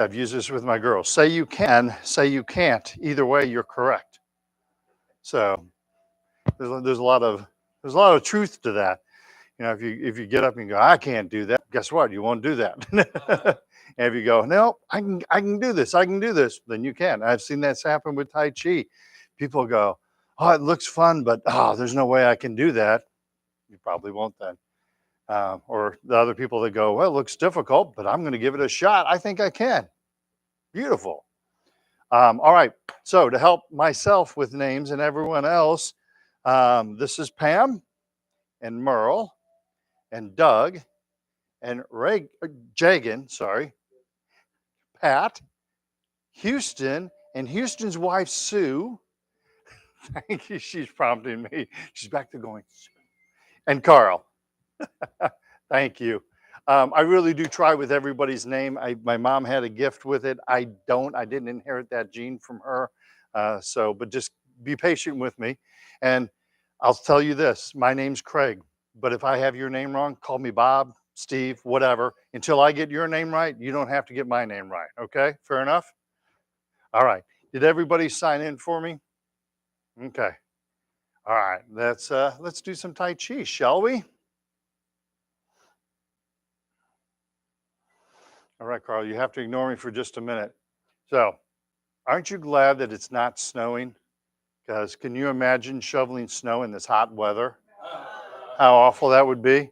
I've used this with my girls. Say you can, say you can't. Either way, you're correct. So there's a lot of truth to that. You know, if you get up and go, I can't do that. Guess what? You won't do that. And if you go, no, I can do this. I can do this. Then you can. I've seen that happen with Tai Chi. People go, oh, it looks fun, but there's no way I can do that. You probably won't then. Or the other people that go, well, it looks difficult, but I'm going to give it a shot. I think I can. Beautiful. All right. So to help myself with names and everyone else, this is Pam and Merle and Doug and Jagan, Pat, Houston, and Houston's wife, Sue. Thank you. She's prompting me. She's back there going, Sue. And Carl. Thank you. I really do try with everybody's name. My mom had a gift with it. I didn't inherit that gene from her. But just be patient with me. And I'll tell you this, my name's Craig, but if I have your name wrong, call me Bob, Steve, whatever. Until I get your name right, you don't have to get my name right. Okay, fair enough? All right. Did everybody sign in for me? Okay. All right, let's do some Tai Chi, shall we? All right, Carl, you have to ignore me for just a minute. So, aren't you glad that it's not snowing? Because can you imagine shoveling snow in this hot weather? How awful that would be?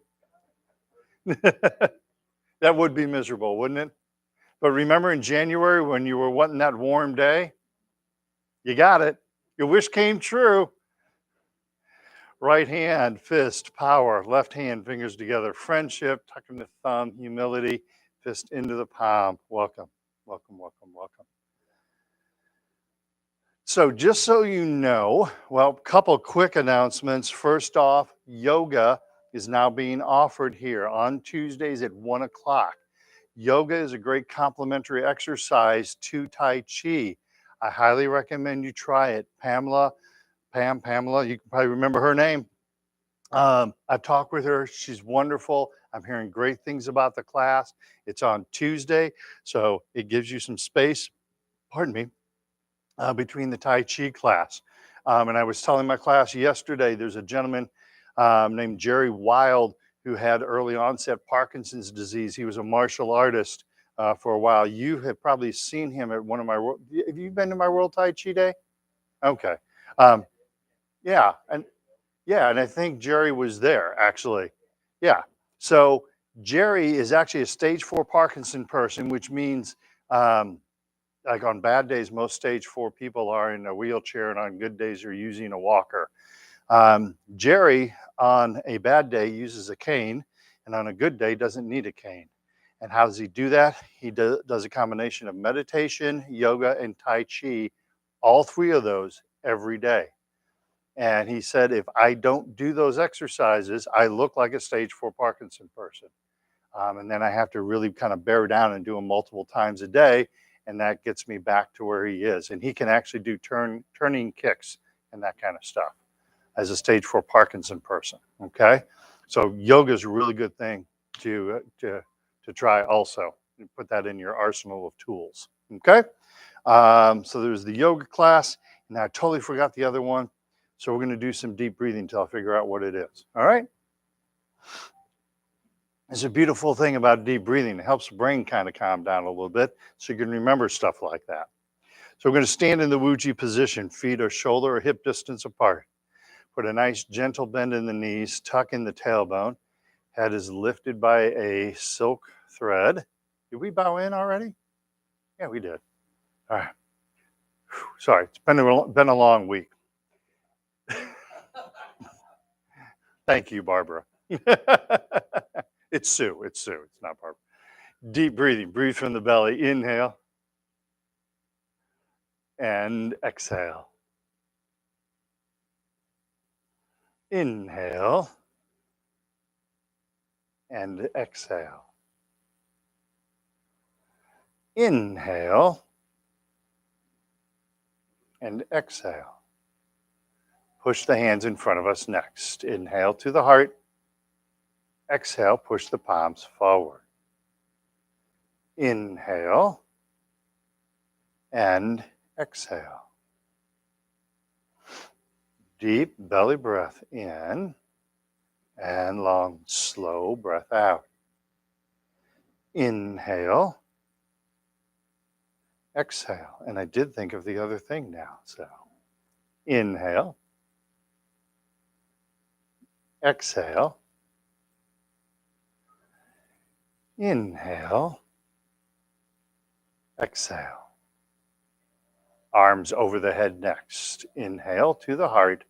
That would be miserable, wouldn't it? But remember in January when you were wanting that warm day? You got it. Your wish came true. Right hand, fist, power. Left hand, fingers together. Friendship, tucking the thumb, humility, fist into the palm. Welcome, welcome, welcome, welcome. So just so you know, well, a couple quick announcements. First off, yoga is now being offered here on Tuesdays at 1 o'clock. Yoga is a great complementary exercise to Tai Chi. I highly recommend you try it. Pamela, you can probably remember her name. I've talked with her. She's wonderful. I'm hearing great things about the class. It's on Tuesday, so it gives you some space, pardon me, between the Tai Chi class. And I was telling my class yesterday, there's a gentleman named Jerry Wild who had early onset Parkinson's disease. He was a martial artist for a while. You have probably seen him at one of my, have you been to my World Tai Chi Day? Okay. Yeah, and I think Jerry was there actually. Yeah. So Jerry is actually a stage 4 Parkinson person, which means like on bad days, most stage 4 people are in a wheelchair, and on good days, are using a walker. Jerry, on a bad day, uses a cane, and on a good day, doesn't need a cane. And how does he do that? He does a combination of meditation, yoga, and Tai Chi, all 3 of those every day. And he said, if I don't do those exercises, I look like a stage 4 Parkinson person. And then I have to really kind of bear down and do them multiple times a day. And that gets me back to where he is. And he can actually do turning kicks and that kind of stuff as a stage 4 Parkinson person. Okay. So yoga is a really good thing to try also. You put that in your arsenal of tools. Okay. So there's the yoga class. Now I totally forgot the other one. So we're going to do some deep breathing until I figure out what it is. All right. It's a beautiful thing about deep breathing. It helps the brain kind of calm down a little bit so you can remember stuff like that. So we're going to stand in the Wuji position. Feet are shoulder or hip distance apart. Put a nice gentle bend in the knees. Tuck in the tailbone. Head is lifted by a silk thread. Did we bow in already? Yeah, we did. All right. Sorry, it's been a long week. Thank you, Barbara. It's Sue. It's not Barbara. Deep breathing. Breathe from the belly. Inhale. And exhale. Inhale. And exhale. Inhale. And exhale. Push the hands in front of us next. Inhale to the heart. Exhale, push the palms forward. Inhale. and exhale. Deep belly breath in and long, slow breath out. Inhale, exhale. And I did think of the other thing now. So inhale, exhale, inhale, exhale. Arms over the head next. Inhale to the heart.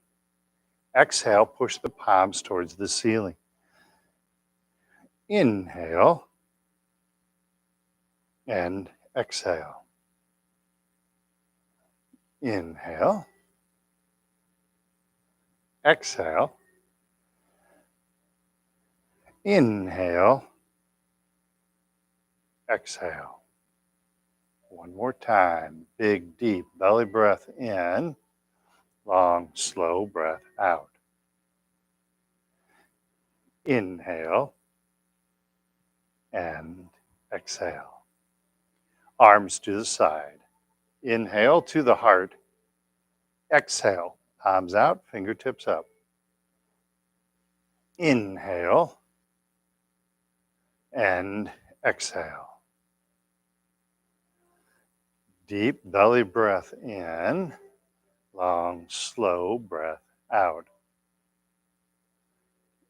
Exhale, push the palms towards the ceiling. Inhale and exhale. Inhale, exhale, inhale, exhale. One more time. Big, deep belly breath in. Long, slow breath out. Inhale and exhale. Arms to the side. Inhale to the heart. Exhale. Palms out, fingertips up. Inhale and exhale. Deep belly breath in. Long, slow breath out.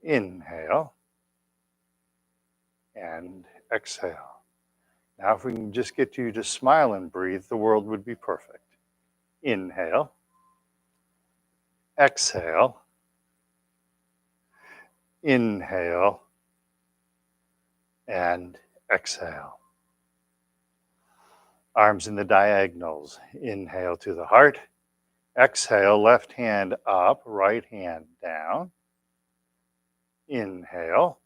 Inhale and exhale. Now, if we can just get you to smile and breathe, the world would be perfect. Inhale, exhale, inhale, and exhale. Arms in the diagonals. Inhale to the heart. Exhale, left hand up, right hand down. Inhale.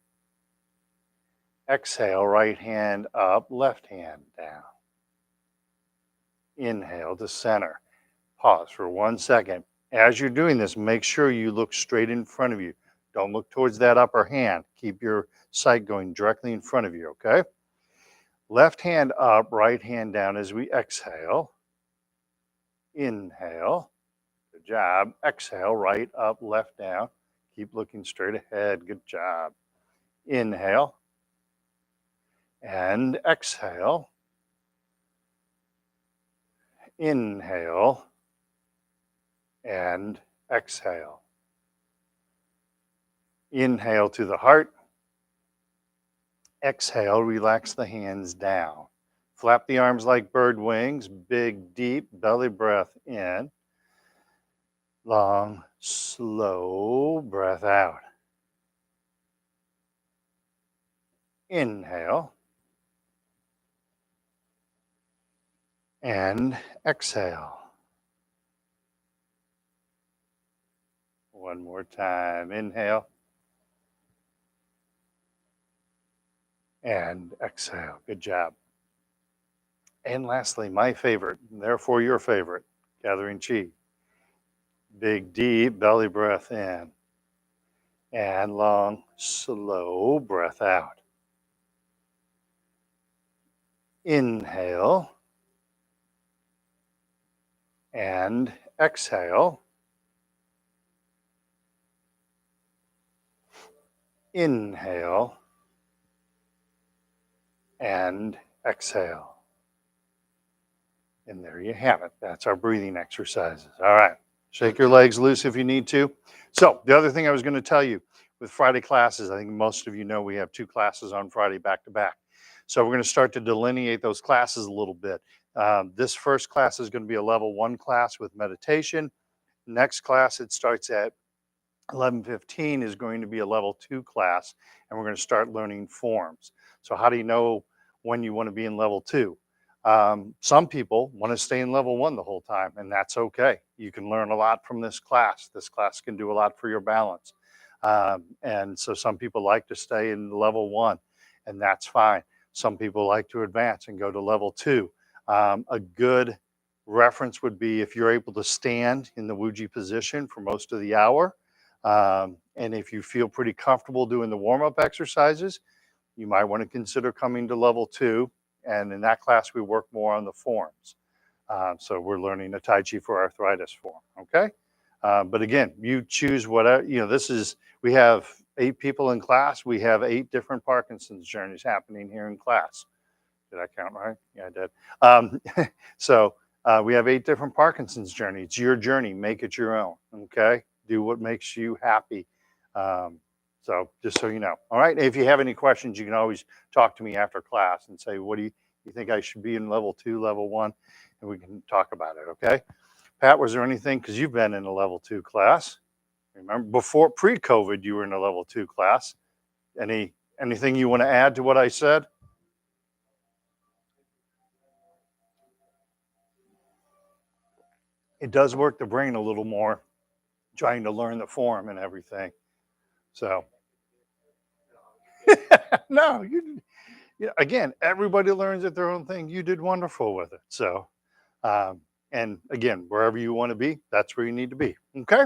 Exhale, right hand up, left hand down. Inhale to center. Pause for 1 second. As you're doing this, make sure you look straight in front of you. Don't look towards that upper hand. Keep your sight going directly in front of you, okay? Left hand up, right hand down as we exhale. Inhale. Good job. Exhale, right up, left down. Keep looking straight ahead. Good job. Inhale. And exhale. Inhale. And exhale. Inhale to the heart. Exhale, relax the hands down. Flap the arms like bird wings. Big, deep belly breath in. Long, slow breath out. Inhale. And exhale. One more time. Inhale. And exhale. Good job. And lastly, my favorite, and therefore your favorite, gathering chi. Big, deep belly breath in. And long, slow breath out. Inhale. And exhale. Inhale. And exhale. And there you have it. That's our breathing exercises. All right. Shake your legs loose if you need to. So the other thing I was going to tell you with Friday classes, I think most of you know we have 2 classes on Friday back to back. So we're going to start to delineate those classes a little bit. This first class is going to be a level 1 class with meditation. Next class, it starts at 11:15, is going to be a level 2 class, and we're going to start learning forms. So how do you know when you want to be in level 2? Some people want to stay in level 1 the whole time, and that's okay. You can learn a lot from this class. This class can do a lot for your balance. And so some people like to stay in level 1, and that's fine. Some people like to advance and go to level 2. A good reference would be if you're able to stand in the Wuji position for most of the hour. And if you feel pretty comfortable doing the warm-up exercises, you might want to consider coming to level 2. And in that class, we work more on the forms. So we're learning a Tai Chi for arthritis form, okay? But again, you choose whatever, we have 8 people in class. We have 8 different Parkinson's journeys happening here in class. Did I count right? Yeah, I did. So we have 8 different Parkinson's journeys. It's your journey. Make it your own, okay? Do what makes you happy. Um, so just so you know. All right. If you have any questions, you can always talk to me after class and say, what do you think I should be in level 2, level 1? And we can talk about it, okay? Pat, was there anything, because you've been in a level 2 class. Remember, before pre-COVID, you were in a level 2 class. Anything you want to add to what I said? It does work the brain a little more, trying to learn the form and everything. So, no, again, everybody learns at their own thing. You did wonderful with it. So, um, and again, wherever you want to be, that's where you need to be. Okay.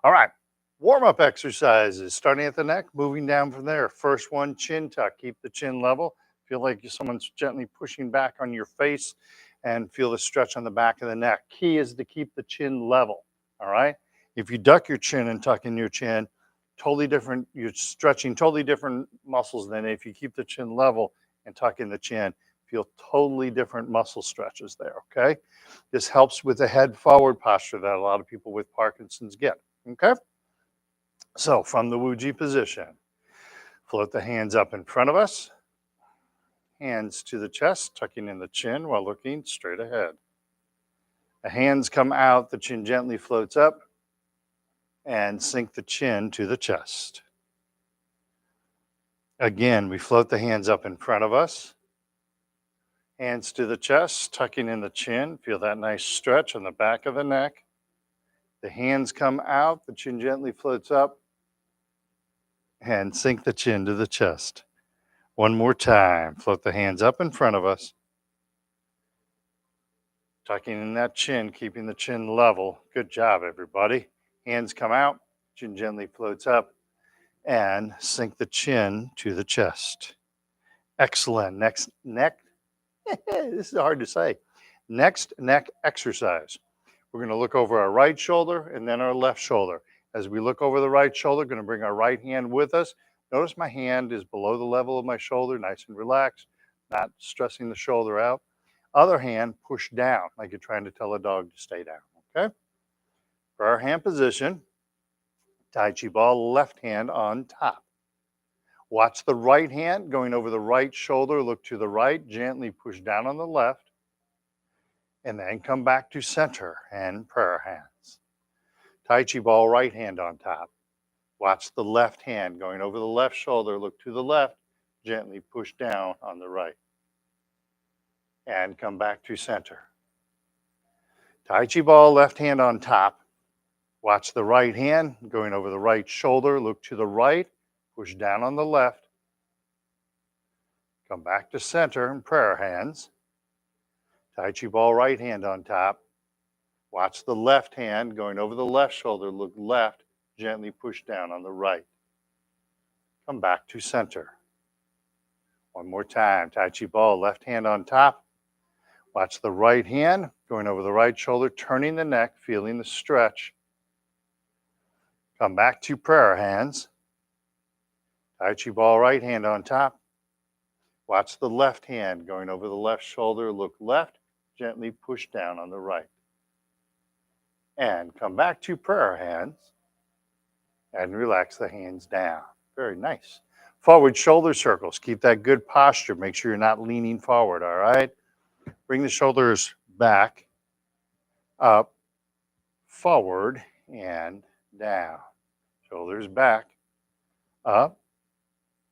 All right. Warm up exercises starting at the neck, moving down from there. First one, chin tuck. Keep the chin level. Feel like someone's gently pushing back on your face and feel the stretch on the back of the neck. Key is to keep the chin level. All right. If you duck your chin and tuck in your chin, totally different. You're stretching totally different muscles than if you keep the chin level and tuck in the chin. Feel totally different muscle stretches there. Okay. This helps with the head forward posture that a lot of people with Parkinson's get. Okay. So from the Wuji position, float the hands up in front of us, hands to the chest, tucking in the chin while looking straight ahead. The hands come out, the chin gently floats up, and sink the chin to the chest. Again, we float the hands up in front of us, hands to the chest, tucking in the chin. Feel that nice stretch on the back of the neck. The hands come out, the chin gently floats up, and sink the chin to the chest. One more time. Float the hands up in front of us, tucking in that chin, keeping the chin level. Good job, everybody. Hands come out, chin gently floats up, and sink the chin to the chest. Excellent. Next neck. This is hard to say. Next neck exercise. We're going to look over our right shoulder and then our left shoulder. As we look over the right shoulder, going to bring our right hand with us. Notice my hand is below the level of my shoulder, nice and relaxed, not stressing the shoulder out. Other hand, push down, like you're trying to tell a dog to stay down, okay? For our hand position, Tai Chi ball, left hand on top. Watch the right hand going over the right shoulder, look to the right, gently push down on the left, and then come back to center and prayer hands. Tai Chi ball, right hand on top. Watch the left hand going over the left shoulder, look to the left, gently push down on the right, and come back to center. Tai Chi ball, left hand on top. Watch the right hand going over the right shoulder, look to the right, push down on the left, come back to center and prayer hands. Tai Chi ball, right hand on top. Watch the left hand going over the left shoulder, look left, gently push down on the right. Come back to center. One more time. Tai Chi ball, left hand on top. Watch the right hand going over the right shoulder, turning the neck, feeling the stretch. Come back to prayer hands. Tai Chi ball, right hand on top. Watch the left hand going over the left shoulder, look left, gently push down on the right. And come back to prayer hands and relax the hands down. Very nice. Forward shoulder circles. Keep that good posture. Make sure you're not leaning forward, all right? Bring the shoulders back, up, forward, and down. Shoulders back, up,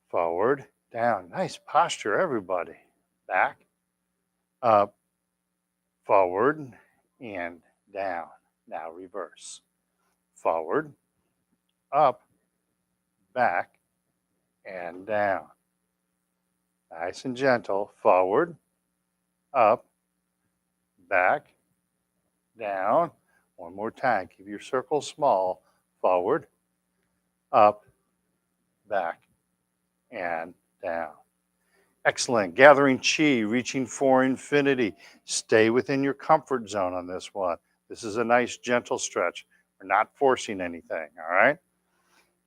forward, down. Nice posture, everybody. Back, up, forward, and down. Now reverse. Forward, up, back, and down. Nice and gentle. Forward, up, back, down. One more time. Keep your circle small. Forward, up, back, and down. Excellent. Gathering chi, reaching for infinity. Stay within your comfort zone on this one. This is a nice gentle stretch. We're not forcing anything, all right?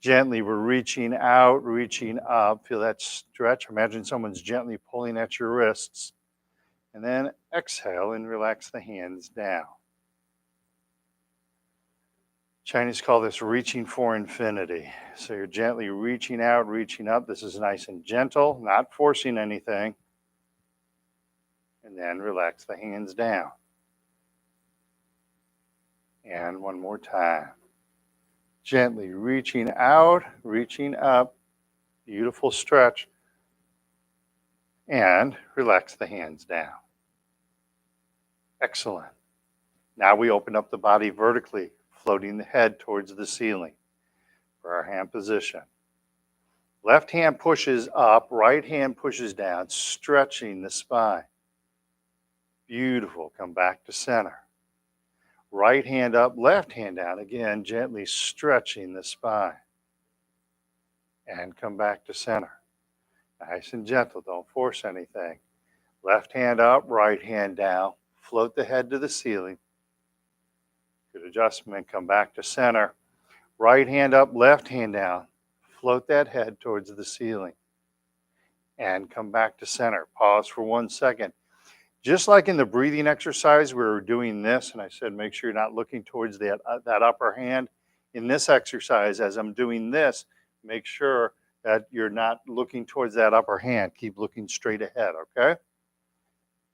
Gently, we're reaching out, reaching up. Feel that stretch. Imagine someone's gently pulling at your wrists. And then exhale and relax the hands down. Chinese call this reaching for infinity. So you're gently reaching out, reaching up. This is nice and gentle, not forcing anything. And then relax the hands down. And one more time. Gently reaching out, reaching up. Beautiful stretch. And relax the hands down. Excellent. Now we open up the body vertically, floating the head towards the ceiling for our hand position. Left hand pushes up, right hand pushes down, stretching the spine. Beautiful. Come back to center. Right hand up, left hand down. Again, gently stretching the spine. And come back to center. Nice and gentle. Don't force anything. Left hand up, right hand down. Float the head to the ceiling. Good adjustment. Come back to center. Right hand up, left hand down. Float that head towards the ceiling. And come back to center. Pause for 1 second. Just like in the breathing exercise, we were doing this, and I said make sure you're not looking towards that upper hand. In this exercise, as I'm doing this, make sure that you're not looking towards that upper hand. Keep looking straight ahead, okay?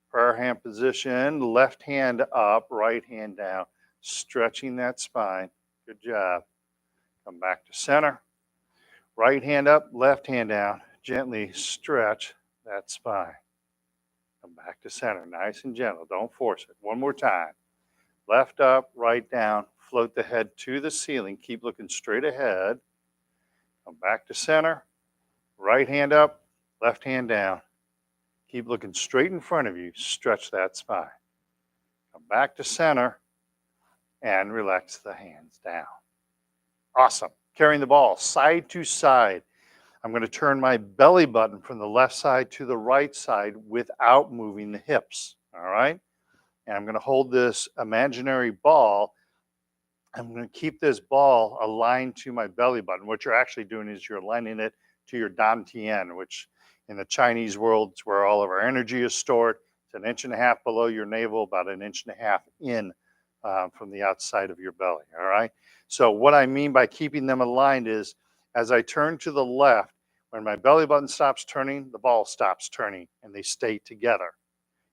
Prayer hand position, left hand up, right hand down, stretching that spine. Good job. Come back to center. Right hand up, left hand down. Gently stretch that spine. Come back to center. Nice and gentle. Don't force it. One more time. Left up, right down. Float the head to the ceiling. Keep looking straight ahead. Come back to center. Right hand up, left hand down. Keep looking straight in front of you. Stretch that spine. Come back to center and relax the hands down. Awesome. Carrying the ball side to side. I'm going to turn my belly button from the left side to the right side without moving the hips. All right. And I'm going to hold this imaginary ball. I'm going to keep this ball aligned to my belly button. What you're actually doing is you're aligning it to your dantian, which in the Chinese world is where all of our energy is stored. It's 1.5 inches below your navel, about 1.5 inches in from the outside of your belly. All right. So what I mean by keeping them aligned is as I turn to the left, when my belly button stops turning, the ball stops turning and they stay together.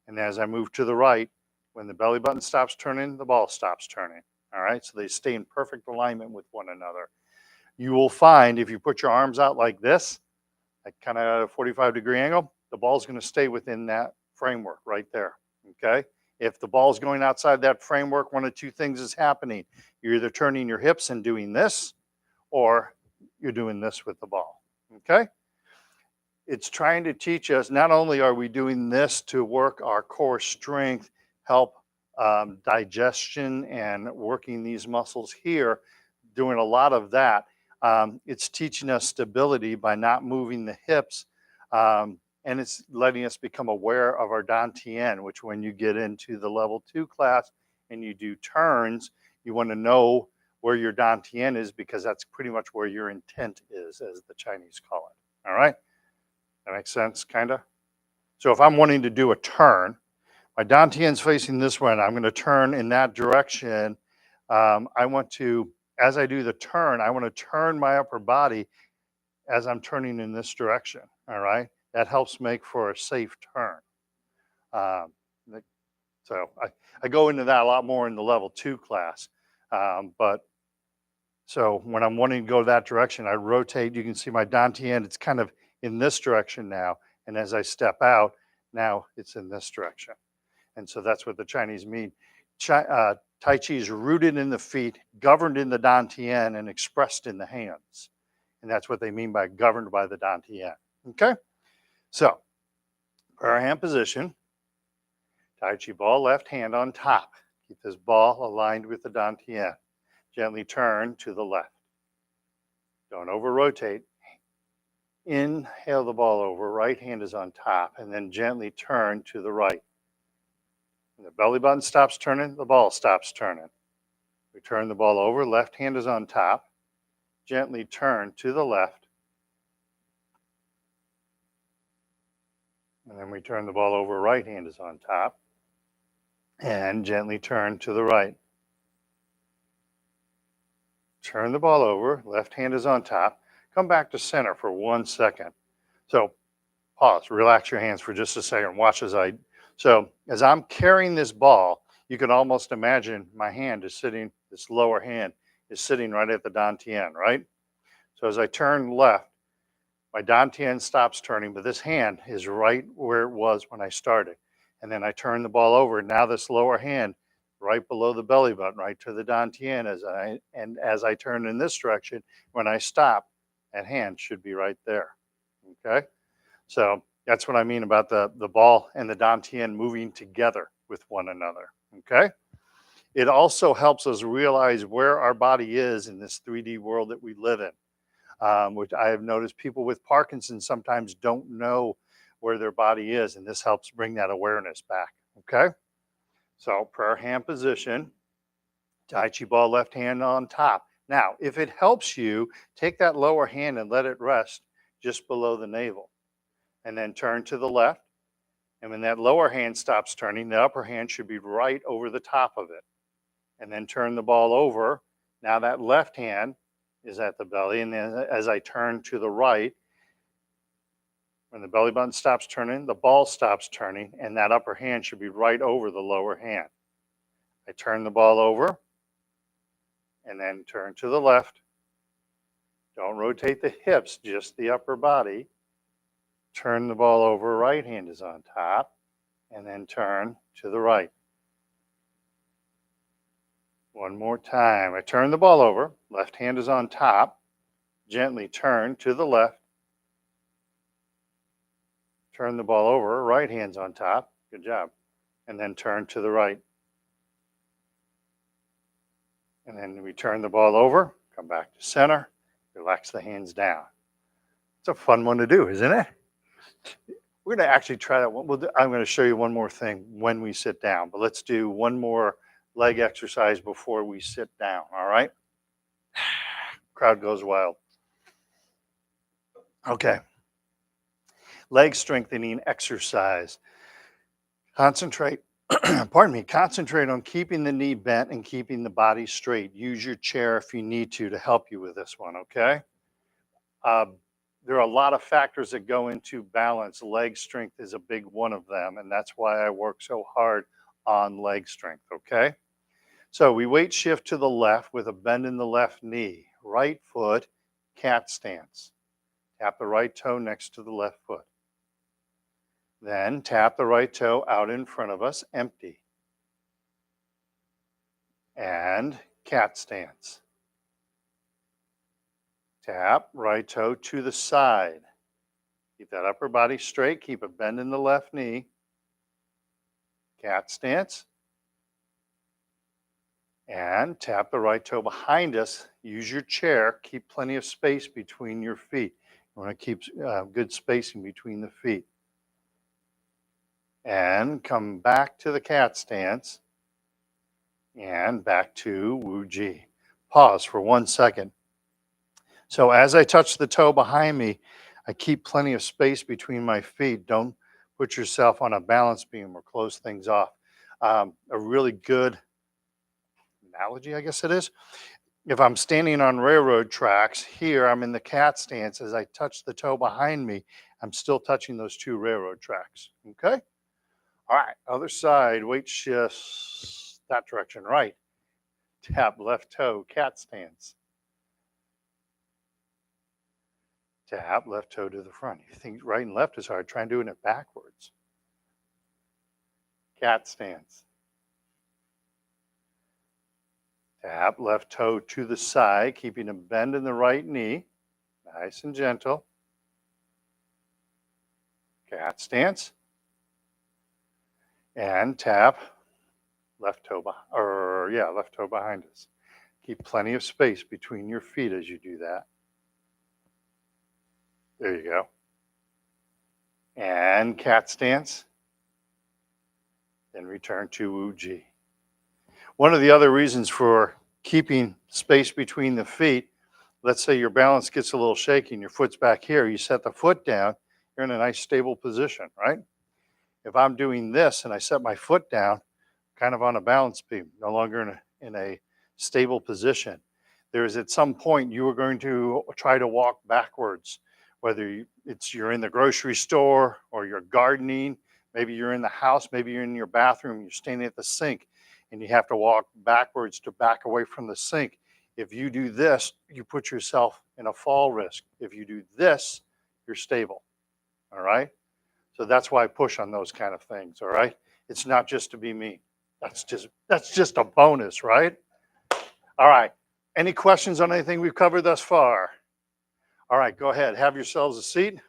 And as I move to the right, when the belly button stops turning, the ball stops turning. All right. So they stay in perfect alignment with one another. You will find if you put your arms out like this, like kind of at a 45-degree angle, the ball's going to stay within that framework right there. Okay. If the ball's going outside that framework, one of two things is happening. You're either turning your hips and doing this, or you're doing this with the ball. Okay. It's trying to teach us not only are we doing this to work our core strength, help digestion and working these muscles here, doing a lot of that. It's teaching us stability by not moving the hips. And it's letting us become aware of our dantian, which when you get into the level 2 class and you do turns, you want to know where your dantian is because that's pretty much where your intent is, as the Chinese call it. All right. That makes sense, kind of? So if I'm wanting to do a turn, my dantian's facing this way, and I'm going to turn in that direction. I want to, as I do the turn, I want to turn my upper body as I'm turning in this direction, all right? That helps make for a safe turn. Um, so I go into that a lot more in the level 2 class. But so when I'm wanting to go that direction, I rotate. You can see my dantian, it's kind of in this direction now. And as I step out, now it's in this direction. And so that's what the Chinese mean. Tai Chi is rooted in the feet, governed in the dantian, and expressed in the hands. And that's what they mean by governed by the dantian. Okay? So, prayer hand position. Tai Chi ball, left hand on top. Keep this ball aligned with the dantian. Gently turn to the left. Don't over rotate. Inhale the ball over, right hand is on top, and then gently turn to the right. When the belly button stops turning, the ball stops turning. We turn the ball over, left hand is on top, gently turn to the left, and then we turn the ball over, right hand is on top, and gently turn to the right. Turn the ball over, left hand is on top, come back to center for 1 second. So pause, relax your hands for just a second, watch as I'm carrying this ball, you can almost imagine my hand is sitting, this lower hand is sitting right at the dantian, right? So as I turn left, my dantian stops turning, but this hand is right where it was when I started. And then I turn the ball over. Now this lower hand right below the belly button, right to the dantian. As I turn in this direction, when I stop, that hand should be right there. Okay? So that's what I mean about the ball and the dantian moving together with one another. Okay? It also helps us realize where our body is in this 3D world that we live in. Which I have noticed people with Parkinson's sometimes don't know where their body is, and this helps bring that awareness back. Okay, so prayer hand position, Tai Chi ball left hand on top. Now, if it helps you, take that lower hand and let it rest just below the navel, and then turn to the left. And when that lower hand stops turning, the upper hand should be right over the top of it, and then turn the ball over. Now that left hand is at the belly, and then as I turn to the right, when the belly button stops turning, the ball stops turning, and that upper hand should be right over the lower hand. I turn the ball over, and then turn to the left. Don't rotate the hips, just the upper body. Turn the ball over, right hand is on top, and then turn to the right. One more time. I turn the ball over, left hand is on top, gently turn to the left. Turn the ball over, right hand's on top, good job, and then turn to the right. And then we turn the ball over, come back to center, relax the hands down. It's a fun one to do, isn't it? We're going to actually try that one. I'm going to show you one more thing when we sit down, but let's do one more leg exercise before we sit down, all right? Crowd goes wild. Okay. Leg strengthening exercise. Concentrate concentrate on keeping the knee bent and keeping the body straight. Use your chair if you need to help you with this one, okay? Uh, there are a lot of factors that go into balance. Leg strength is a big one of them, and that's why I work so hard on leg strength, okay? So we weight shift to the left with a bend in the left knee. Right foot, cat stance. Tap the right toe next to the left foot. Then tap the right toe out in front of us, empty. And cat stance. Tap right toe to the side. Keep that upper body straight. Keep a bend in the left knee. Cat stance. And tap the right toe behind us. Use your chair. Keep plenty of space between your feet. You want to keep good spacing between the feet. And come back to the cat stance. And back to Wu Ji. Pause for 1 second. So as I touch the toe behind me, I keep plenty of space between my feet. Don't put yourself on a balance beam or close things off. A really good analogy, I guess it is. If I'm standing on railroad tracks, here I'm in the cat stance. As I touch the toe behind me, I'm still touching those two railroad tracks. Okay? All right, other side, weight shifts that direction, right. Tap left toe, cat stance. Tap left toe to the front. You think right and left is hard, try doing it backwards. Cat stance. Tap left toe to the side, keeping a bend in the right knee. Nice and gentle. Cat stance. And tap left toe left toe behind us. Keep plenty of space between your feet as you do that. There you go. And cat stance. Then return to Wu-Ji. One of the other reasons for keeping space between the feet, let's say your balance gets a little shaky and your foot's back here, you set the foot down, you're in a nice stable position, right? If I'm doing this and I set my foot down, kind of on a balance beam, no longer in a stable position, there's at some point you are going to try to walk backwards, whether you're in the grocery store or you're gardening, maybe you're in the house, maybe you're in your bathroom, you're standing at the sink and you have to walk backwards to back away from the sink. If you do this, you put yourself in a fall risk. If you do this, you're stable. All right. So that's why I push on those kind of things. All right. It's not just to be mean. That's just a bonus, right? All right. Any questions on anything we've covered thus far? All right, go ahead. Have yourselves a seat.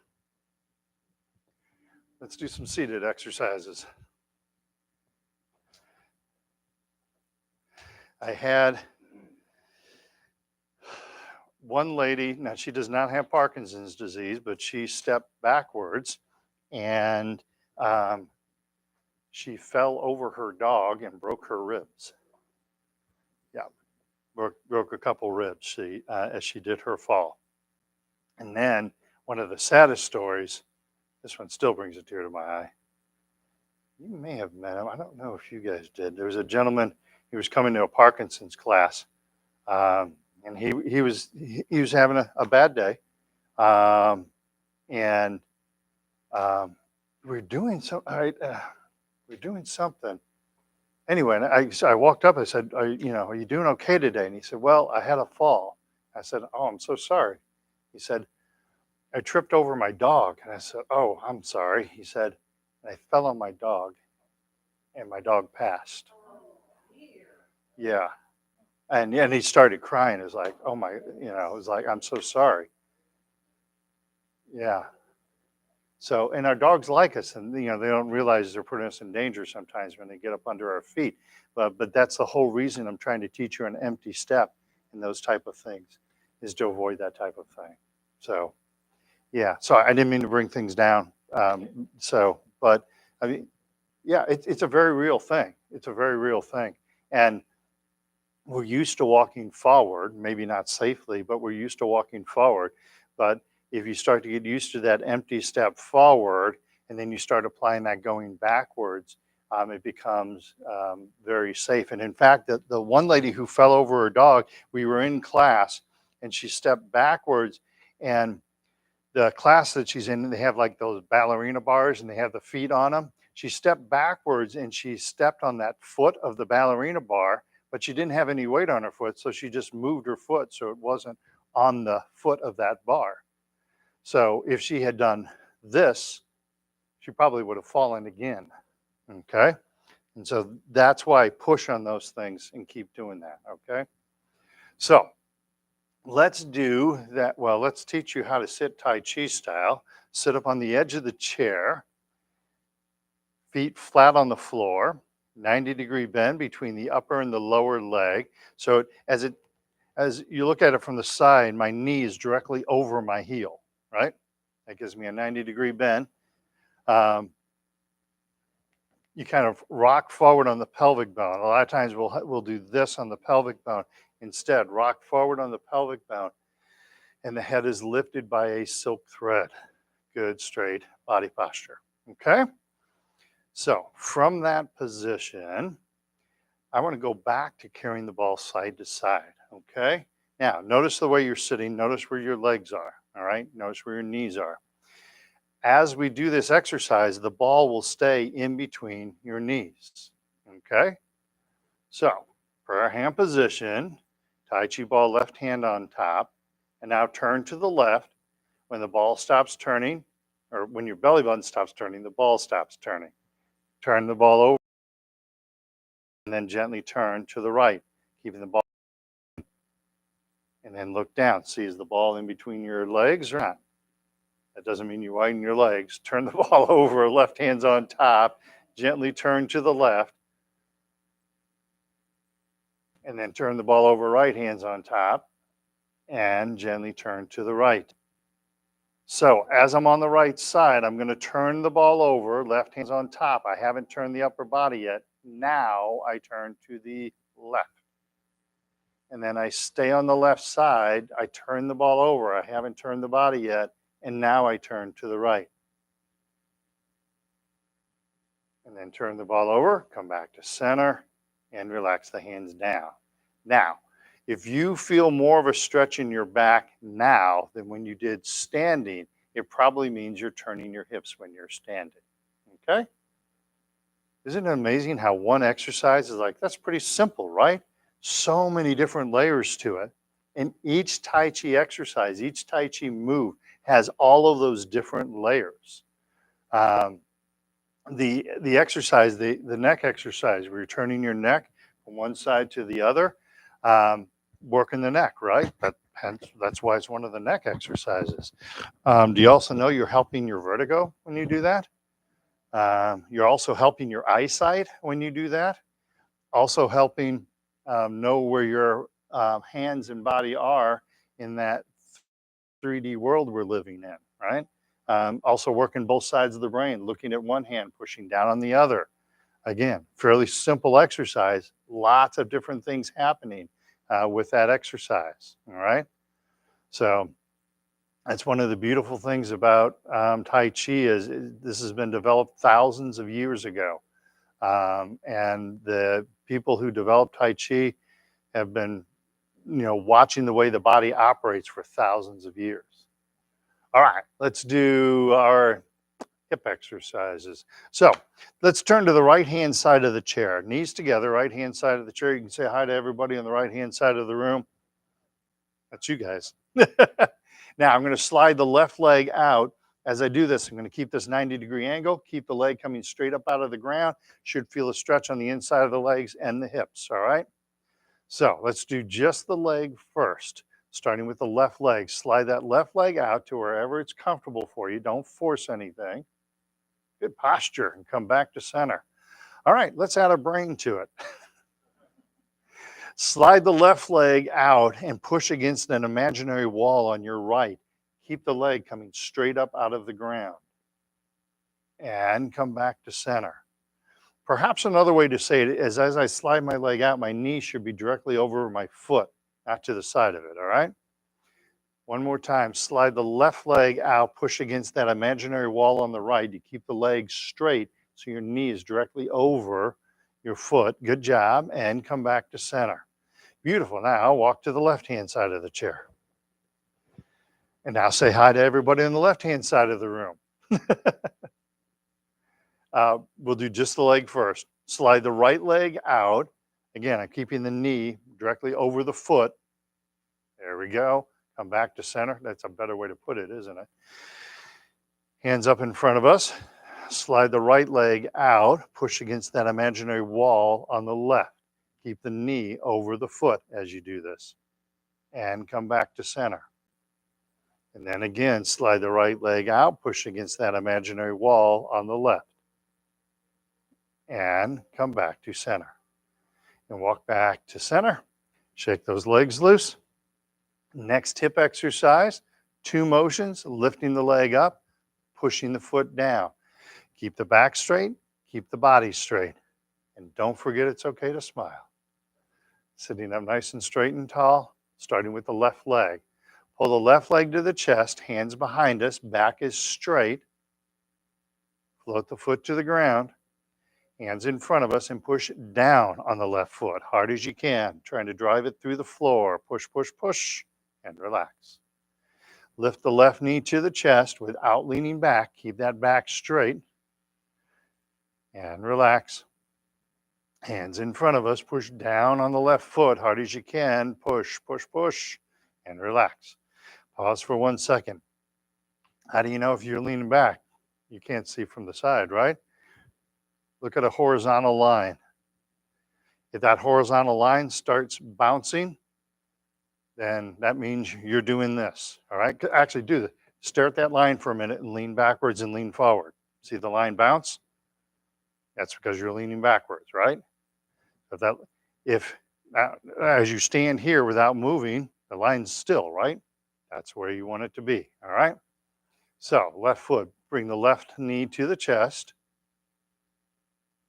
Let's do some seated exercises. I had one lady, now she does not have Parkinson's disease, but she stepped backwards and she fell over her dog and broke her ribs. Yeah, broke a couple ribs as she did her fall. And then one of the saddest stories, this one still brings a tear to my eye. You may have met him. I don't know if you guys did. There was a gentleman, he was coming to a Parkinson's class. And he was having a bad day. And we're doing so, all right, we're doing something. Anyway, I walked up, I said, are you doing okay today? And he said, well, I had a fall. I said, oh, I'm so sorry. He said, I tripped over my dog. And I said, oh, I'm sorry. He said, I fell on my dog and my dog passed. Yeah. And he started crying. It was like, oh my, it was like, I'm so sorry. Yeah. So, and our dogs like us, and they don't realize they're putting us in danger sometimes when they get up under our feet. But that's the whole reason I'm trying to teach you an empty step and those type of things, is to avoid that type of thing. So, yeah. So I didn't mean to bring things down. But I mean, yeah, it's a very real thing. It's a very real thing, and we're used to walking forward, maybe not safely, but we're used to walking forward. But if you start to get used to that empty step forward, and then you start applying that going backwards, it becomes very safe. And in fact, the one lady who fell over her dog, we were in class, and she stepped backwards, and the class that she's in, they have like those ballerina bars, and they have the feet on them. She stepped backwards, and she stepped on that foot of the ballerina bar, but she didn't have any weight on her foot, so she just moved her foot so it wasn't on the foot of that bar. So if she had done this, she probably would have fallen again. Okay. And so that's why I push on those things and keep doing that. Okay. So let's do that. Well, let's teach you how to sit Tai Chi style. Sit up on the edge of the chair, feet flat on the floor, 90-degree bend between the upper and the lower leg. So as you look at it from the side, my knee is directly over my heel, right? That gives me a 90-degree bend. You kind of rock forward on the pelvic bone. A lot of times we'll do this on the pelvic bone. Instead, rock forward on the pelvic bone, and the head is lifted by a silk thread. Good, straight body posture. Okay? So from that position, I want to go back to carrying the ball side to side. Okay? Now, notice the way you're sitting. Notice where your legs are. All right? Notice where your knees are. As we do this exercise, the ball will stay in between your knees. Okay? So, prayer hand position, Tai Chi ball left hand on top, and now turn to the left. When the ball stops turning, or when your belly button stops turning, the ball stops turning. Turn the ball over, and then gently turn to the right, keeping the ball, and then look down. See, is the ball in between your legs or not? That doesn't mean you widen your legs. Turn the ball over, left hand's on top, gently turn to the left, and then turn the ball over, right hand's on top, and gently turn to the right. So as I'm on the right side, I'm going to turn the ball over. Left hand's on top. I haven't turned the upper body yet. Now I turn to the left. And then I stay on the left side. I turn the ball over. I haven't turned the body yet. And now I turn to the right. And then turn the ball over, come back to center, and relax the hands down. Now, if you feel more of a stretch in your back now than when you did standing, it probably means you're turning your hips when you're standing. Okay? Isn't it amazing how one exercise is like, that's pretty simple, right? So many different layers to it. And each Tai Chi exercise, each Tai Chi move has all of those different layers. Um, the exercise, the neck exercise, where you're turning your neck from one side to the other, working the neck, right? That's why it's one of the neck exercises. Do you also know you're helping your vertigo when you do that? You're also helping your eyesight when you do that. Also helping know where your hands and body are in that 3D world we're living in, right? Also working both sides of the brain, looking at one hand, pushing down on the other. Again, fairly simple exercise, lots of different things happening with that exercise, all right? So that's one of the beautiful things about Tai Chi is this has been developed thousands of years ago. And the people who developed Tai Chi have been, watching the way the body operates for thousands of years. All right, let's do our hip exercises. So let's turn to the right-hand side of the chair. Knees together, right-hand side of the chair. You can say hi to everybody on the right-hand side of the room. That's you guys. Now I'm going to slide the left leg out. As I do this, I'm going to keep this 90-degree angle, keep the leg coming straight up out of the ground. Should feel a stretch on the inside of the legs and the hips, all right? So let's do just the leg first. Starting with the left leg, slide that left leg out to wherever it's comfortable for you. Don't force anything. Good posture and come back to center. All right, let's add a brain to it. Slide the left leg out and push against an imaginary wall on your right. Keep the leg coming straight up out of the ground and come back to center. Perhaps another way to say it is as I slide my leg out, my knee should be directly over my foot, not to the side of it, all right? One more time, slide the left leg out, push against that imaginary wall on the right. You keep the leg straight so your knee is directly over your foot. Good job, and come back to center. Beautiful. Now walk to the left-hand side of the chair. And now say hi to everybody on the left-hand side of the room. We'll do just the leg first. Slide the right leg out. Again, I'm keeping the knee directly over the foot. There we go. Come back to center. That's a better way to put it, isn't it? Hands up in front of us. Slide the right leg out. Push against that imaginary wall on the left. Keep the knee over the foot as you do this. And come back to center. And then again, slide the right leg out. Push against that imaginary wall on the left. And come back to center. And walk back to center. Shake those legs loose. Next hip exercise, 2 motions, lifting the leg up, pushing the foot down. Keep the back straight, keep the body straight. And don't forget it's okay to smile. Sitting up nice and straight and tall, starting with the left leg. Pull the left leg to the chest, hands behind us, back is straight. Float the foot to the ground, hands in front of us, and push down on the left foot, hard as you can, trying to drive it through the floor. Push, push, push. And relax. Lift the left knee to the chest without leaning back. Keep that back straight. And relax. Hands in front of us. Push down on the left foot hard as you can. Push, push, push. And relax. Pause for 1 second. How do you know if you're leaning back? You can't see from the side, right? Look at a horizontal line. If that horizontal line starts bouncing, then that means you're doing this, all right? Actually do this. Stare at that line for a minute and lean backwards and lean forward. See the line bounce? That's because you're leaning backwards, right? If as you stand here without moving, the line's still, right? That's where you want it to be, all right? So left foot, bring the left knee to the chest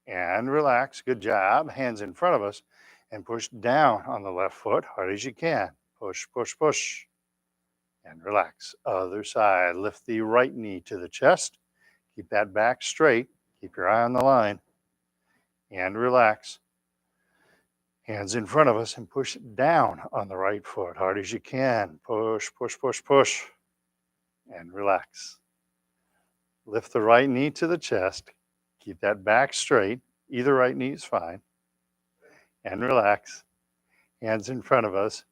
and relax. Good job. Hands in front of us and push down on the left foot hard as you can. Push, push, push and relax. Other side. Lift the right knee to the chest. Keep that back straight. Keep your eye on the line and relax. Hands in front of us and push down on the right foot hard as you can. Push, push, push, push and relax. Lift the right knee to the chest. Keep that back straight. Either right knee is fine. And relax. Hands in front of us.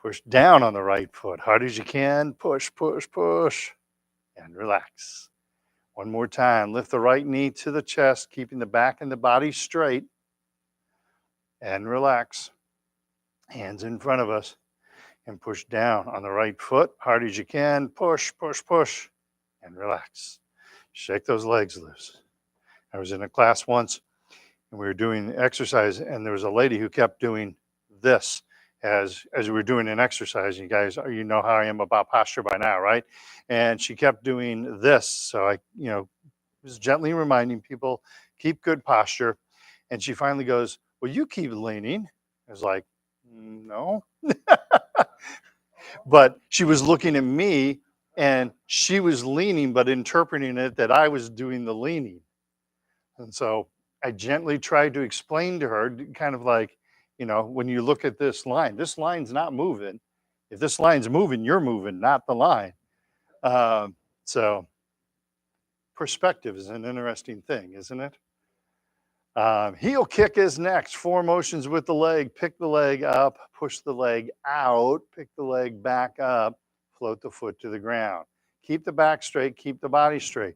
Push down on the right foot hard as you can. Push, push, push and relax. One more time. Lift the right knee to the chest, keeping the back and the body straight. And relax. Hands in front of us. And push down on the right foot hard as you can. Push, push, push and relax. Shake those legs loose. I was in a class once and we were doing exercise and there was a lady who kept doing this as we were doing an exercise. You guys, you know how I am about posture by now, right? And she kept doing this. So I, was gently reminding people, keep good posture. And she finally goes, well, you keep leaning. I was like, no. But she was looking at me and she was leaning, but interpreting it that I was doing the leaning. And so I gently tried to explain to her, kind of like, when you look at this line's not moving. If this line's moving, you're moving, not the line. So perspective is an interesting thing, isn't it? Heel kick is next. 4 motions with the leg. Pick the leg up, push the leg out, pick the leg back up, float the foot to the ground. Keep the back straight, keep the body straight.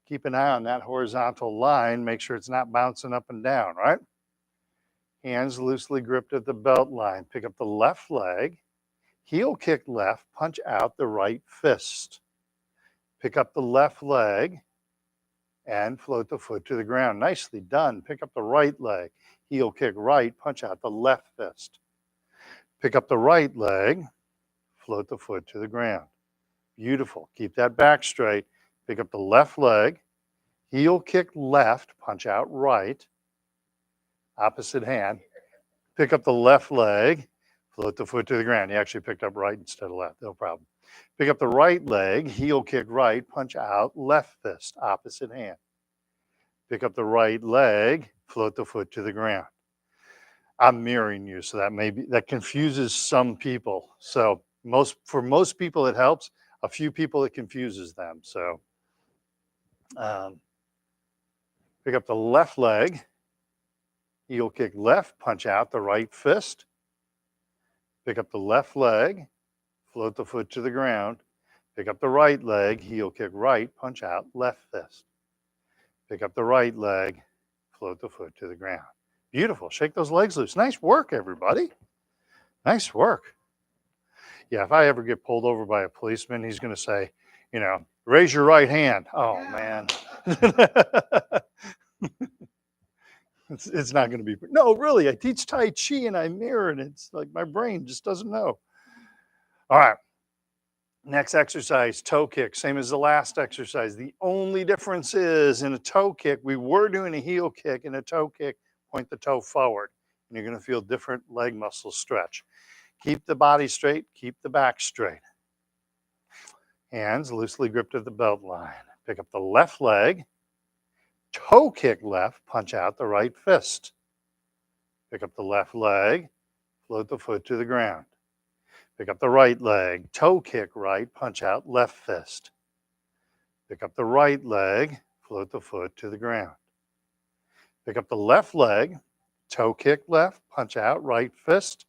Keep an eye on that horizontal line. Make sure it's not bouncing up and down, right? Hands loosely gripped at the belt line. Pick up the left leg. Heel kick left, punch out the right fist. Pick up the left leg and float the foot to the ground. Nicely done. Pick up the right leg. Heel kick right, punch out the left fist. Pick up the right leg, float the foot to the ground. Beautiful. Keep that back straight. Pick up the left leg. Heel kick left, punch out right. Opposite hand. Pick up the left leg, float the foot to the ground. You actually picked up right instead of left, no problem. Pick up the right leg, heel kick right, punch out, left fist, opposite hand. Pick up the right leg, float the foot to the ground. I'm mirroring you, so that confuses some people. So for most people it helps. A few people it confuses them. So pick up the left leg, heel kick left, punch out the right fist. Pick up the left leg, float the foot to the ground. Pick up the right leg, heel kick right, punch out left fist. Pick up the right leg, float the foot to the ground. Beautiful. Shake those legs loose. Nice work, everybody. Nice work. Yeah, if I ever get pulled over by a policeman, he's going to say, raise your right hand. Oh, man. It's not going to be. No, really, I teach Tai Chi and I mirror and it's like my brain just doesn't know. All right. Next exercise, toe kick, same as the last exercise. The only difference is in a toe kick, we were doing a heel kick. In a toe kick, point the toe forward. And you're going to feel different leg muscles stretch. Keep the body straight, keep the back straight. Hands loosely gripped at the belt line. Pick up the left leg, toe kick left, punch out the right fist. Pick up the left leg, float the foot to the ground. Pick up the right leg, toe kick right, punch out left fist. Pick up the right leg, float the foot to the ground. Pick up the left leg, toe kick left, punch out right fist.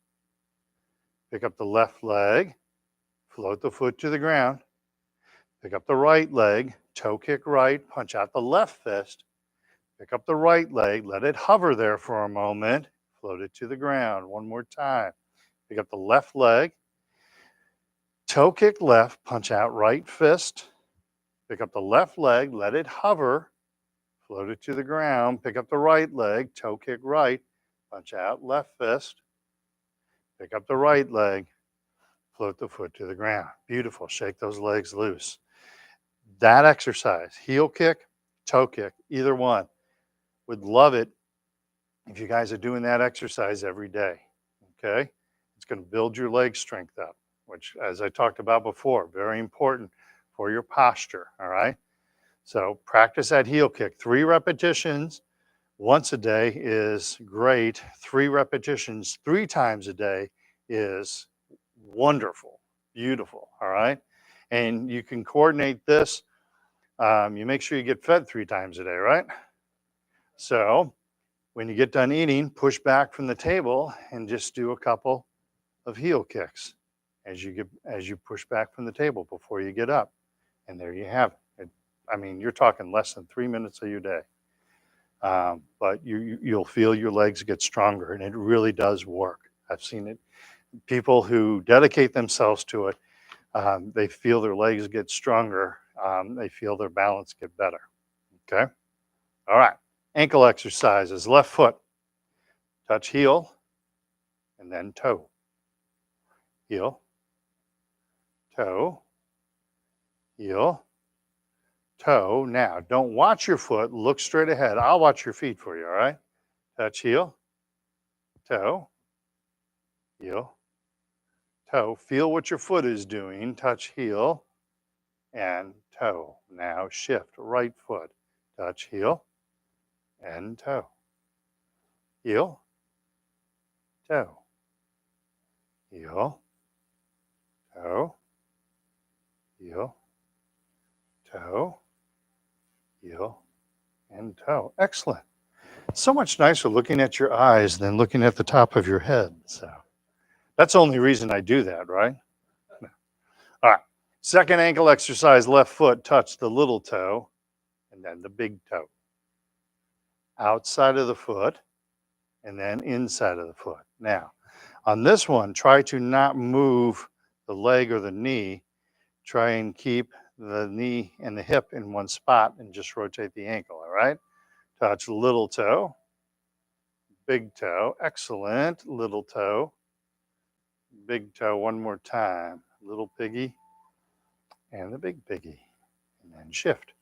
Pick up the left leg, float the foot to the ground. Pick up the right leg, toe kick right, punch out the left fist. Pick up the right leg, let it hover there for a moment, float it to the ground. One more time. Pick up the left leg, toe kick left, punch out right fist. Pick up the left leg, let it hover, float it to the ground. Pick up the right leg, toe kick right, punch out left fist. Pick up the right leg, float the foot to the ground. Beautiful. Shake those legs loose. that exercise, heel kick, toe kick, either one. Would love it if you guys are doing that exercise every day. Okay? It's going to build your leg strength up, which, as I talked about before, very important for your posture. All right? So practice that heel kick. 3 repetitions once a day is great. 3 repetitions 3 times a day is wonderful, beautiful. All right? And you can coordinate this. You make sure you get fed 3 times a day, right? So when you get done eating, push back from the table and just do a couple of heel kicks as you push back from the table before you get up. And there you have it. I mean, you're talking less than 3 minutes of your day. But you'll feel your legs get stronger, and it really does work. I've seen it. People who dedicate themselves to it, they feel their legs get stronger. They feel their balance get better. Okay. All right. Ankle exercises. Left foot, touch heel, and then toe. Heel, toe, heel, toe. Now, don't watch your foot. Look straight ahead. I'll watch your feet for you. All right. Touch heel, toe, heel, toe. Feel what your foot is doing. Touch heel and toe. Now shift. Right foot. Touch heel and toe. Heel, toe. Heel, toe. Heel, toe. Heel, and toe. Excellent. So much nicer looking at your eyes than looking at the top of your head. So that's the only reason I do that, right? All right. Second ankle exercise, left foot, touch the little toe and then the big toe. Outside of the foot and then inside of the foot. Now, on this one, try to not move the leg or the knee. Try and keep the knee and the hip in one spot and just rotate the ankle, all right? Touch little toe, big toe. Excellent. Little toe, big toe. One more time. Little piggy and the big piggy. And then shift.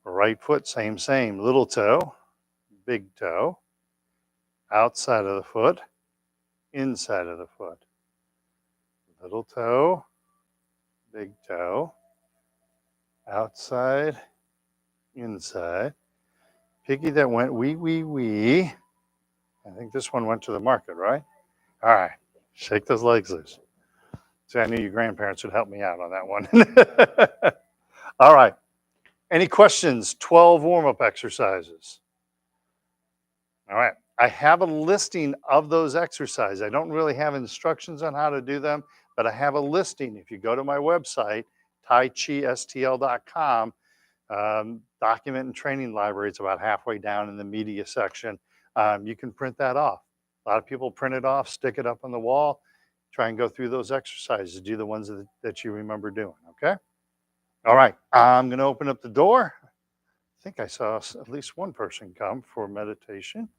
Right foot, same. Little toe, big toe. Outside of the foot, inside of the foot. Little toe, big toe. Outside, inside. Piggy that went wee, wee, wee. I think this one went to the market, right? All right. Shake those legs loose. See, I knew your grandparents would help me out on that one. All right. Any questions? 12 warm-up exercises. All right. I have a listing of those exercises. I don't really have instructions on how to do them, but I have a listing. If you go to my website, taichistl.com, document and training library, it's about halfway down in the media section. You can print that off. A lot of people print it off, stick it up on the wall, try and go through those exercises, do the ones that you remember doing, okay? All right, I'm gonna open up the door. I think I saw at least one person come for meditation.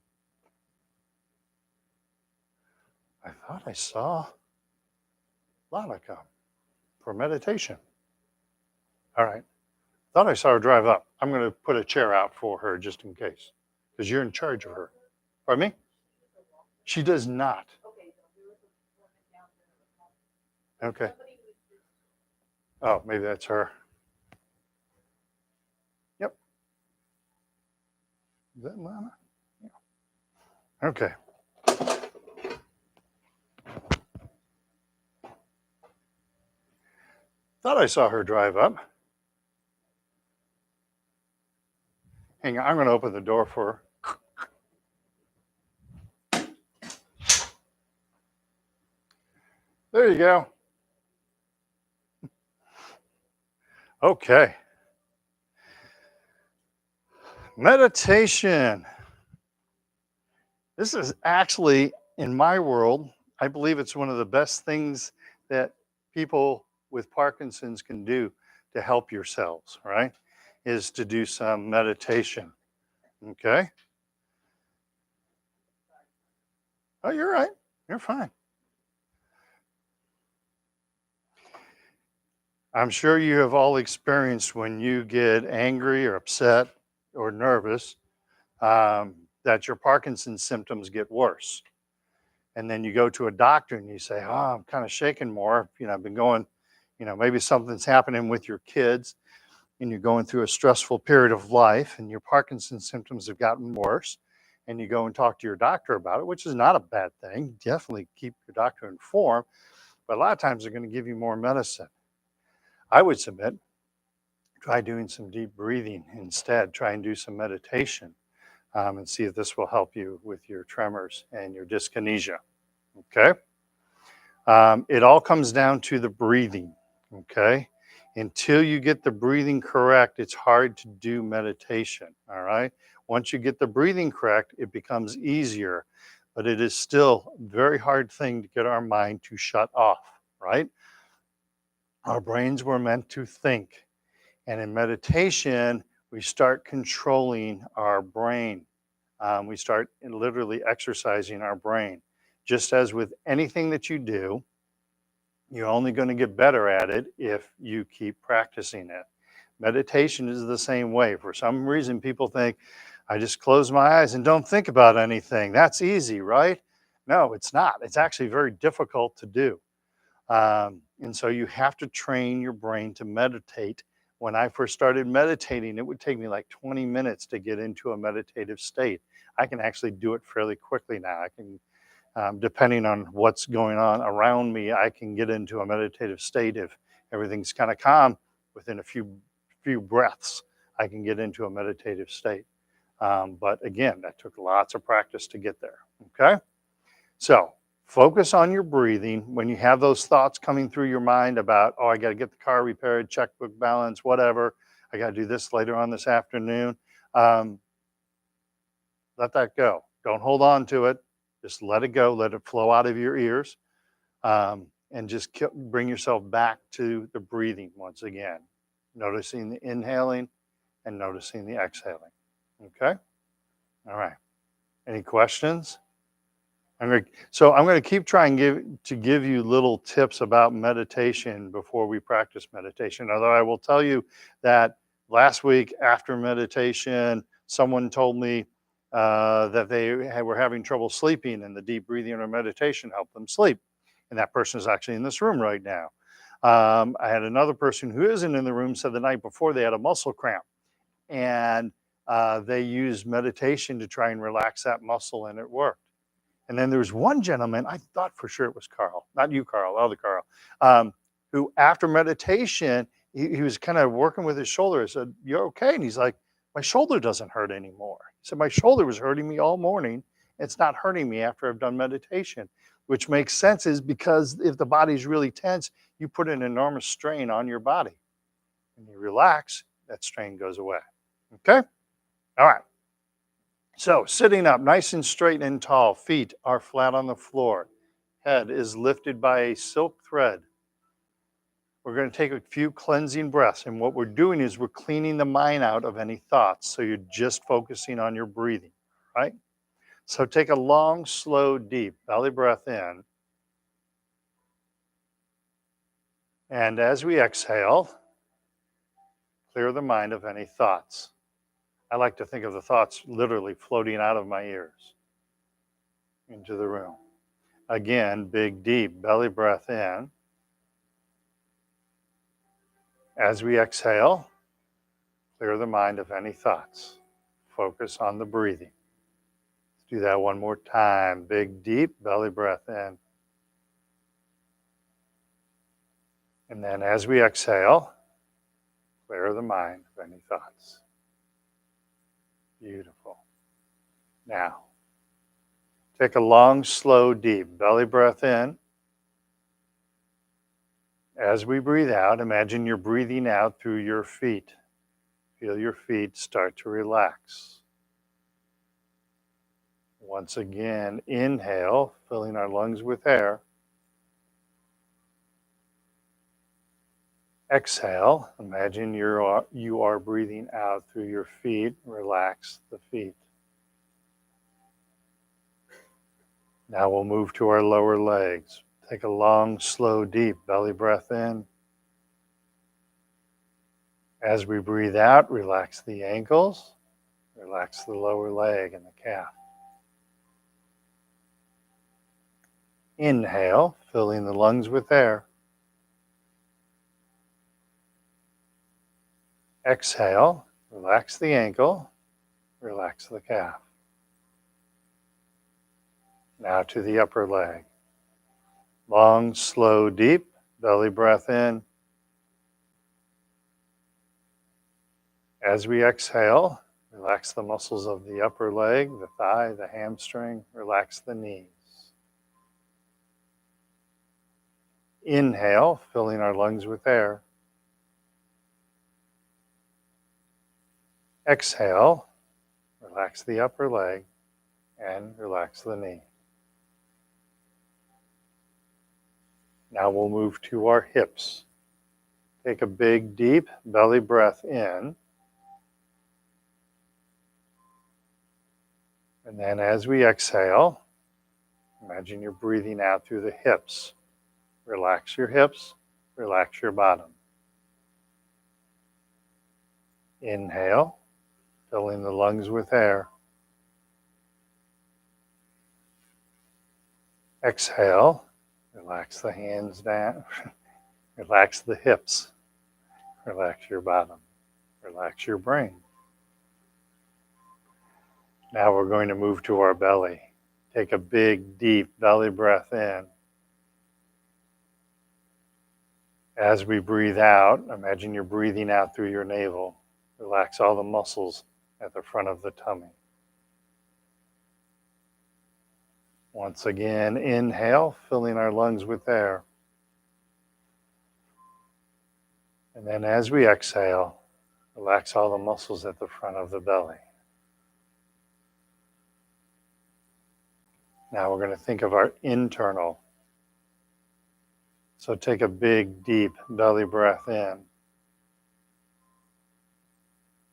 I thought I saw Lana come for meditation. All right, thought I saw her drive up. I'm gonna put a chair out for her just in case, because you're in charge of her. Pardon me? She does not. Okay. Oh, maybe that's her. Yep. Is that Lana? Yeah. Okay. Thought I saw her drive up. Hang on, I'm going to open the door for her. There you go. Okay. Meditation. This is actually, in my world, I believe it's one of the best things that people with Parkinson's can do to help yourselves, right? Is to do some meditation. Okay? Oh, you're right. You're fine. I'm sure you have all experienced when you get angry or upset or nervous, that your Parkinson's symptoms get worse. And then you go to a doctor and you say, "Oh, I'm kind of shaking more. I've been going, maybe something's happening with your kids and you're going through a stressful period of life and your Parkinson's symptoms have gotten worse." And you go and talk to your doctor about it, which is not a bad thing. Definitely keep your doctor informed. But a lot of times they're going to give you more medicine. I would submit, try doing some deep breathing instead. Try and do some meditation, and see if this will help you with your tremors and your dyskinesia. Okay. It all comes down to the breathing. Okay. Until you get the breathing correct, it's hard to do meditation. All right. Once you get the breathing correct, it becomes easier, but it is still a very hard thing to get our mind to shut off. Right. Our brains were meant to think. And in meditation, we start controlling our brain. We start literally exercising our brain. Just as with anything that you do, you're only going to get better at it if you keep practicing it. Meditation is the same way. For some reason, people think, I just close my eyes and don't think about anything. That's easy, right? No, it's not. It's actually very difficult to do. And so you have to train your brain to meditate. When I first started meditating, it would take me like 20 minutes to get into a meditative state. I can actually do it fairly quickly now. I can, depending on what's going on around me, I can get into a meditative state. If everything's kind of calm, within a few breaths, I can get into a meditative state. But again, that took lots of practice to get there. Okay. So focus on your breathing. When you have those thoughts coming through your mind about, oh, I got to get the car repaired, checkbook balance, whatever, I got to do this later on this afternoon. Um, let that go. Don't hold on to it. Just let it go. Let it flow out of your ears. And just bring yourself back to the breathing once again, noticing the inhaling and noticing the exhaling. Okay. All right. Any questions? I'm going to keep trying to give you little tips about meditation before we practice meditation. Although I will tell you that last week after meditation, someone told me that they were having trouble sleeping, and the deep breathing or meditation helped them sleep. And that person is actually in this room right now. I had another person who isn't in the room said the night before they had a muscle cramp, and they used meditation to try and relax that muscle, and it worked. And then there was one gentleman, I thought for sure it was Carl, not you, Carl, other Carl, who after meditation, he was kind of working with his shoulder. I said, "You're okay?" And he's like, "My shoulder doesn't hurt anymore." He said, "My shoulder was hurting me all morning. It's not hurting me after I've done meditation," which makes sense is because if the body's really tense, you put an enormous strain on your body. When you relax, that strain goes away. Okay? All right. So sitting up nice and straight and tall, feet are flat on the floor. Head is lifted by a silk thread. We're going to take a few cleansing breaths. And what we're doing is we're cleaning the mind out of any thoughts. So you're just focusing on your breathing, right? So take a long, slow, deep belly breath in. And as we exhale, clear the mind of any thoughts. I like to think of the thoughts literally floating out of my ears into the room. Again, big, deep belly breath in. As we exhale, clear the mind of any thoughts. Focus on the breathing. Let's do that one more time. Big, deep belly breath in. And then as we exhale, clear the mind of any thoughts. Beautiful. Now, take a long, slow, deep belly breath in. As we breathe out, imagine you're breathing out through your feet. Feel your feet start to relax. Once again, inhale, filling our lungs with air. Exhale, imagine you are breathing out through your feet. Relax the feet. Now we'll move to our lower legs. Take a long, slow, deep belly breath in. As we breathe out, relax the ankles, relax the lower leg and the calf. Inhale, filling the lungs with air. Exhale, relax the ankle, relax the calf. Now to the upper leg. Long, slow, deep belly breath in. As we exhale, relax the muscles of the upper leg, the thigh, the hamstring, relax the knees. Inhale, filling our lungs with air. Exhale, relax the upper leg and relax the knee. Now we'll move to our hips. Take a big, deep belly breath in. And then as we exhale, imagine you're breathing out through the hips. Relax your hips, relax your bottom. Inhale, filling the lungs with air. Exhale, relax the hands down, relax the hips, relax your bottom, relax your brain. Now we're going to move to our belly. Take a big, deep belly breath in. As we breathe out, imagine you're breathing out through your navel. Relax all the muscles at the front of the tummy. Once again, inhale, filling our lungs with air. And then as we exhale, relax all the muscles at the front of the belly. Now we're going to think of our internal. So take a big, deep belly breath in.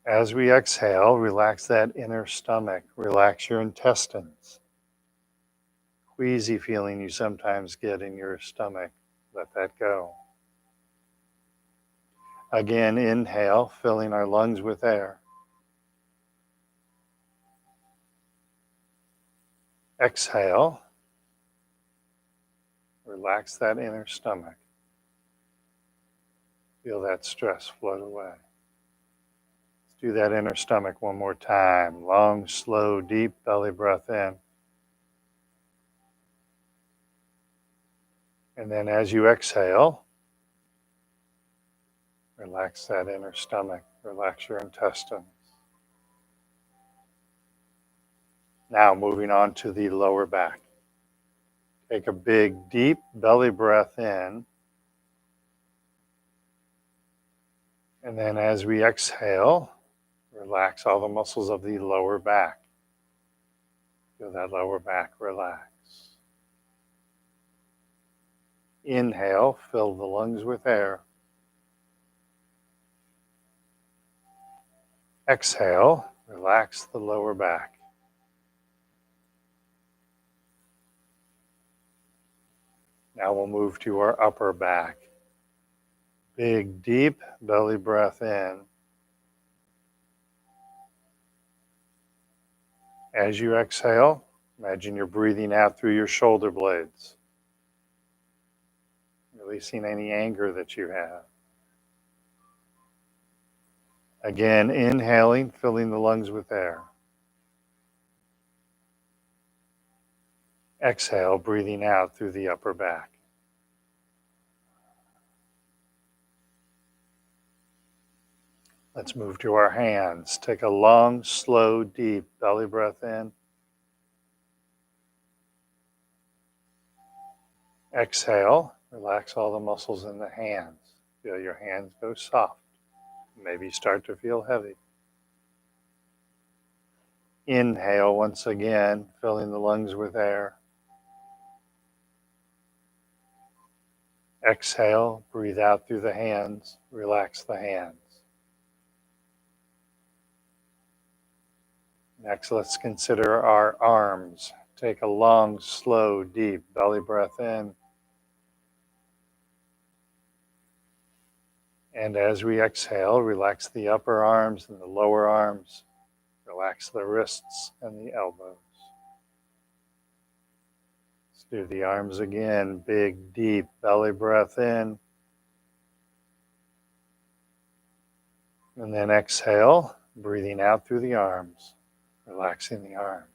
As we exhale, relax that inner stomach. Relax your intestines. Queasy feeling you sometimes get in your stomach. Let that go. Again, inhale, filling our lungs with air. Exhale. Relax that inner stomach. Feel that stress float away. Let's do that inner stomach one more time. Long, slow, deep belly breath in. And then as you exhale, relax that inner stomach. Relax your intestines. Now moving on to the lower back. Take a big, deep belly breath in. And then as we exhale, relax all the muscles of the lower back. Feel that lower back relax. Inhale, fill the lungs with air. Exhale, relax the lower back. Now we'll move to our upper back. Big, deep belly breath in. As you exhale, imagine you're breathing out through your shoulder blades, releasing any anger that you have. Again, inhaling, filling the lungs with air. Exhale, breathing out through the upper back. Let's move to our hands. Take a long, slow, deep belly breath in. Exhale, relax all the muscles in the hands. Feel your hands go soft. Maybe start to feel heavy. Inhale once again, filling the lungs with air. Exhale, breathe out through the hands, relax the hands. Next, let's consider our arms. Take a long, slow, deep belly breath in. And as we exhale, relax the upper arms and the lower arms. Relax the wrists and the elbows. Let's do the arms again. Big, deep belly breath in. And then exhale, breathing out through the arms, relaxing the arms.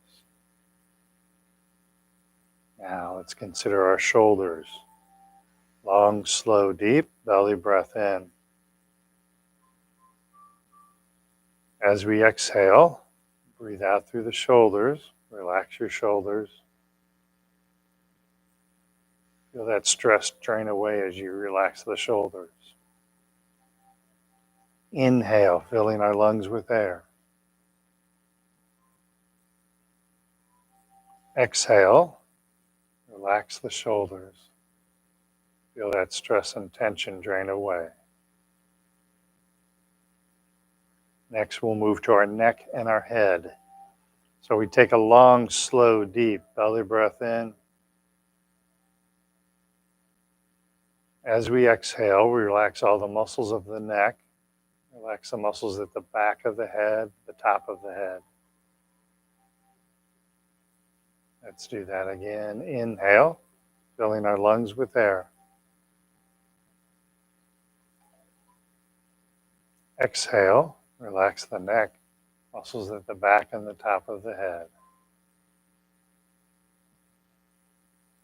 Now let's consider our shoulders. Long, slow, deep belly breath in. As we exhale, breathe out through the shoulders. Relax your shoulders. Feel that stress drain away as you relax the shoulders. Inhale, filling our lungs with air. Exhale, relax the shoulders. Feel that stress and tension drain away. Next, we'll move to our neck and our head. So we take a long, slow, deep belly breath in. As we exhale, we relax all the muscles of the neck. Relax the muscles at the back of the head, the top of the head. Let's do that again. Inhale, filling our lungs with air. Exhale, relax the neck, muscles at the back and the top of the head.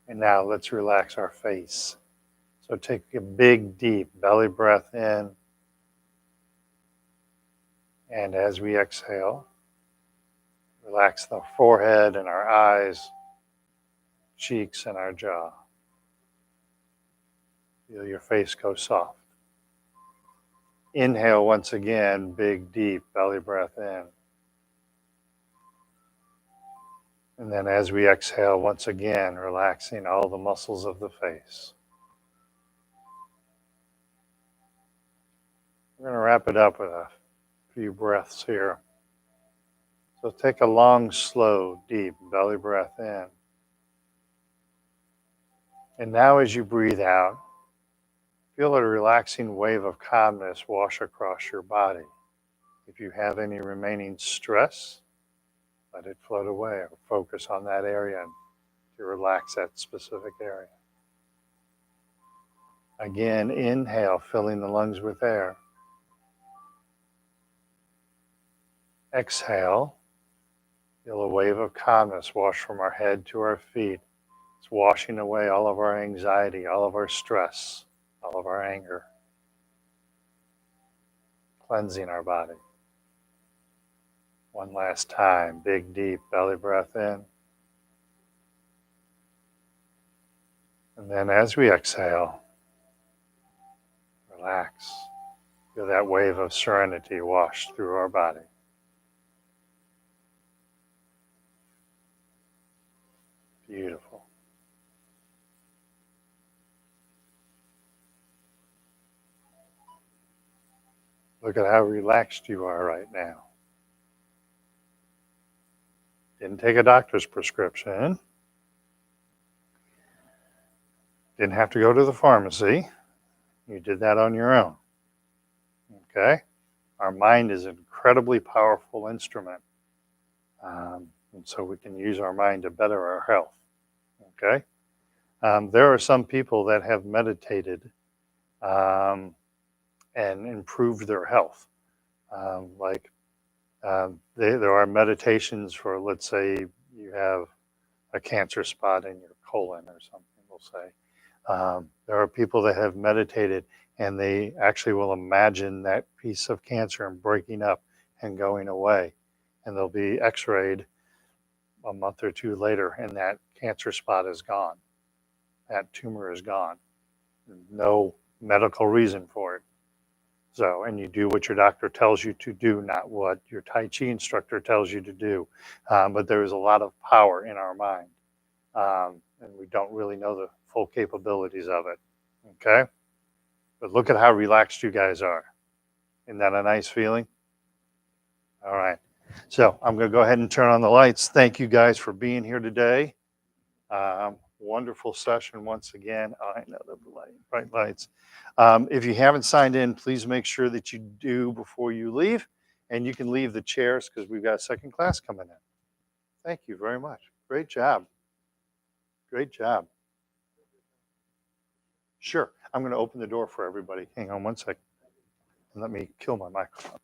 And now let's relax our face. So take a big, deep belly breath in. And as we exhale, relax the forehead and our eyes, cheeks and our jaw. Feel your face go soft. Inhale once again, big, deep belly breath in. And then as we exhale, once again, relaxing all the muscles of the face. We're going to wrap it up with a few breaths here. So take a long, slow, deep belly breath in. And now as you breathe out, feel a relaxing wave of calmness wash across your body. If you have any remaining stress, let it float away or focus on that area to relax that specific area. Again, inhale, filling the lungs with air. Exhale, feel a wave of calmness wash from our head to our feet. It's washing away all of our anxiety, all of our stress, all of our anger, cleansing our body. One last time, big, deep belly breath in. And then as we exhale, relax. Feel that wave of serenity wash through our body. Beautiful. Look at how relaxed you are right now. Didn't take a doctor's prescription. Didn't have to go to the pharmacy. You did that on your own. Okay? Our mind is an incredibly powerful instrument. And so we can use our mind to better our health. Okay? There are some people that have meditated and improved their health. There are meditations for, let's say, you have a cancer spot in your colon or something, we'll say. There are people that have meditated and they actually will imagine that piece of cancer and breaking up and going away. And they'll be x-rayed a month or two later and that cancer spot is gone. That tumor is gone. No medical reason for it. So, and you do what your doctor tells you to do, not what your Tai Chi instructor tells you to do. But there is a lot of power in our mind. And we don't really know the full capabilities of it. Okay? But look at how relaxed you guys are. Isn't that a nice feeling? All right. So I'm going to go ahead and turn on the lights. Thank you guys for being here today. Wonderful session once again. Oh, I know the bright lights. If you haven't signed in, please make sure that you do before you leave. And you can leave the chairs because we've got a second class coming in. Thank you very much. Great job. Great job. Sure. I'm going to open the door for everybody. Hang on one second. And let me kill my microphone.